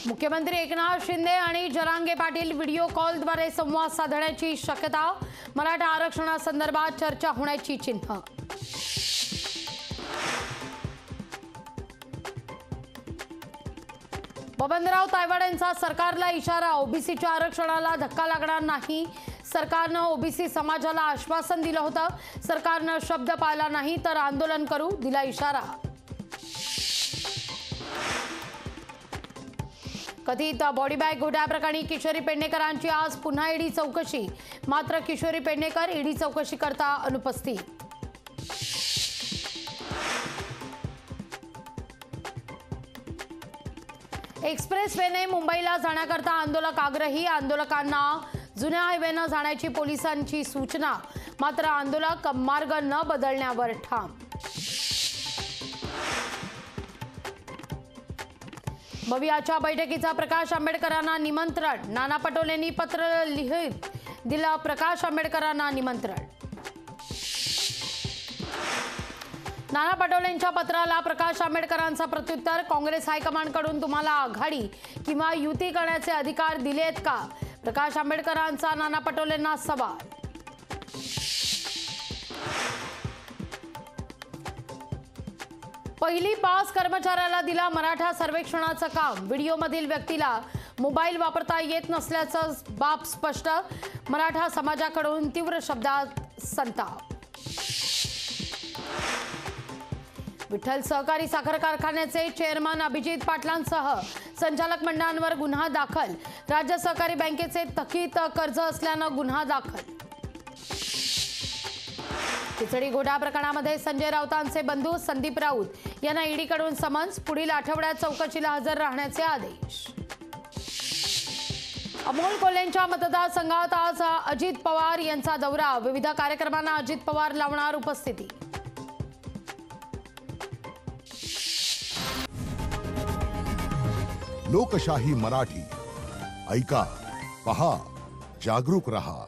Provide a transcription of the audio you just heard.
मुख्यमंत्री एकनाथ शिंदे आणि जरांगे पाटील व्हिडिओ कॉलद्वारे संवाद साधण्याची शक्यता। मराठा आरक्षणासंदर्भात चर्चा होण्याची चिन्ह। बबनराव तायवाड यांचा सरकारला इशारा। ओबीसीच्या आरक्षणाला धक्का लागणार नाही। सरकारने ओबीसी समाजाला आश्वासन दिलं होतं। सरकारने शब्द पाळला नाही तर आंदोलन करू, दिला इशारा। कथित बॉडी बॅग घोटाळ्याप्रकरणी किशोरी पेडणेकरांची आज पुन्हा ईडी चौकशी। मात्र किशोरी पेडणेकर ईडी चौकशी करता अनुपस्थित। एक्सप्रेस वेने मुंबईला जाण्याकरता आंदोलक आग्रही। आंदोलकांना जुन्या हायवेने जाण्याची पोलिसांची सूचना। मात्र आंदोलक मार्ग न बदलण्यावर ठाम। भवियाच्या बैठकीचा प्रकाश आंबेडकरांना निमंत्रण। नाना पटोलेंनी पत्र लिहित दिलं प्रकाश आंबेडकरांना निमंत्रण। नाना पटोलेंच्या पत्राला प्रकाश आंबेडकरांचा प्रत्युत्तर। काँग्रेस हायकमांडकडून तुम्हाला आघाडी किंवा युती करण्याचे अधिकार दिलेत का? प्रकाश आंबेडकरांचा नाना पटोलेंना सवाल। पहिली पास कर्मचाऱ्याला दिला मराठा सर्वेक्षणाचं काम। व्हिडिओमधील व्यक्तीला मोबाईल वापरता येत नसल्याचं बाब स्पष्ट। मराठा समाजाकडून तीव्र शब्दात संताप। विठ्ठल सहकारी साखर कारखान्याचे चेअरमन अभिजित पाटलांसह संचालक मंडळांवर गुन्हा दाखल। राज्य सहकारी बँकेचे थकीत कर्ज असल्यानं गुन्हा दाखल। खिचडी घोटाळा प्रकरणामध्ये संजय राऊतांचे बंधू संदीप राऊत यांना ईडीकडून समन्स। पुढील आठवड्यात चौकशीला हजर राहण्याचे आदेश। अमोल कोल्हेंच्या मतदारसंघात आज अजित पवार यांचा दौरा। विविध कार्यक्रमांना अजित पवार लावणार उपस्थिती। लोकशाही मराठी ऐका, पहा, जागरूक रहा।